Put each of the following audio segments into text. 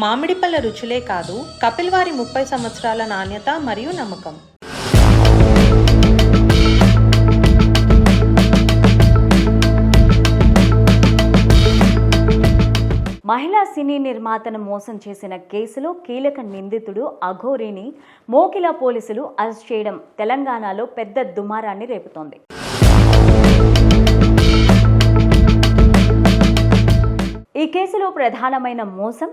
మామిడి పళ్ళ రుచులే కాదు, కపిల్ వారి 30 సంవత్సరాల నాణ్యత మరియు నమ్మకం. మహిళా సినీ నిర్మాతను మోసం చేసిన కేసులో కీలక నిందితుడు అఘోరీని మోకిలా పోలీసులు అరెస్ట్ చేయడం తెలంగాణలో పెద్ద దుమారాన్ని రేపుతోంది. ఈ కేసులో ప్రధానమైన మోసం,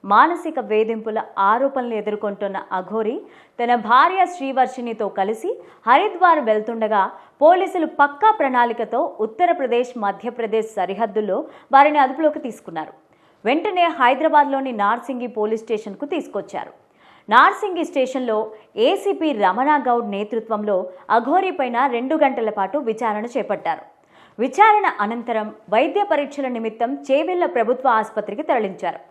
మానసిక వేధింపుల ఆరోపణలు ఎదుర్కొంటున్న అఘోరీ తన భార్య శ్రీవర్షినితో కలిసి హరిద్వార్ వెళ్తుండగా పోలీసులు పక్కా ప్రణాళికతో ఉత్తరప్రదేశ్, మధ్యప్రదేశ్ సరిహద్దుల్లో వారిని అదుపులోకి తీసుకున్నారు. వెంటనే హైదరాబాద్లోని నార్సింగి పోలీస్ స్టేషన్కు తీసుకొచ్చారు. నార్సింగి స్టేషన్లో ఏసీపీ రమణ గౌడ్ నేతృత్వంలో అఘోరీ పైన 2 గంటల పాటు విచారణ చేపట్టారు. విచారణ అనంతరం వైద్య పరీక్షల నిమిత్తం చేవెళ్ల ప్రభుత్వ ఆసుపత్రికి తరలించారు.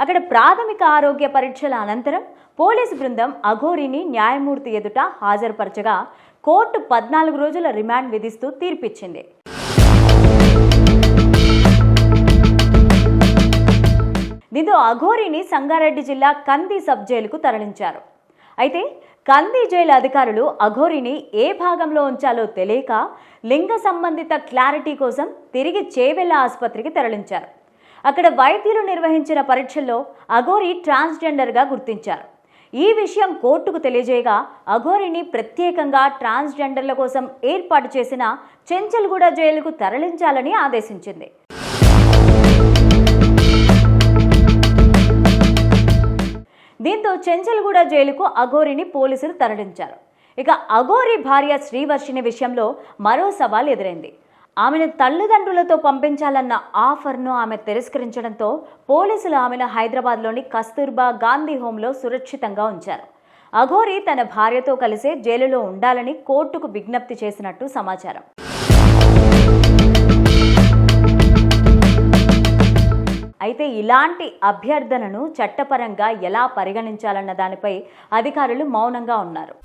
అక్కడ ప్రాథమిక ఆరోగ్య పరీక్షల అనంతరం పోలీసు బృందం అఘోరీని న్యాయమూర్తి ఎదుట హాజరుపరచగా కోర్టు 14 రోజుల రిమాండ్ విధిస్తూ తీర్పిచ్చింది. దీంతో అఘోరీని సంగారెడ్డి జిల్లా కంది సబ్ జైలుకు తరలించారు. అయితే కంది జైలు అధికారులు అఘోరీని ఏ భాగంలో ఉంచాలో తెలియక లింగ సంబంధిత క్లారిటీ కోసం తిరిగి చేవెళ్ల ఆసుపత్రికి తరలించారు. అక్కడ వైద్యులు నిర్వహించిన పరీక్షల్లో అఘోరీ ట్రాన్స్జెండర్గా గుర్తించారు. ఈ విషయం కోర్టుకు తెలియజేయగా అఘోరీని ప్రత్యేకంగా ట్రాన్స్జెండర్ల కోసం ఏర్పాటు చేసిన చెంచల్గూడ జైలుకు తరలించాలని ఆదేశించింది. దీంతో చెంచల్గూడ జైలుకు అఘోరీని పోలీసులు తరలించారు. ఇక అఘోరీ భార్య శ్రీవర్షిని విషయంలో మరో సవాల్ ఎదురైంది. ఆమెను తల్లిదండ్రులతో పంపించాలన్న ఆఫర్ను ఆమె తిరస్కరించడంతో పోలీసులు ఆమెను హైదరాబాద్లోని కస్తూర్బా గాంధీ హోంలో సురక్షితంగా ఉంచారు. అఘోరీ తన భార్యతో కలిసే జైలులో ఉండాలని కోర్టుకు విజ్ఞప్తి చేసినట్టు సమాచారం. అయితే ఇలాంటి అభ్యర్థనను చట్టపరంగా ఎలా పరిగణించాలన్న దానిపై అధికారులు మౌనంగా ఉన్నారు.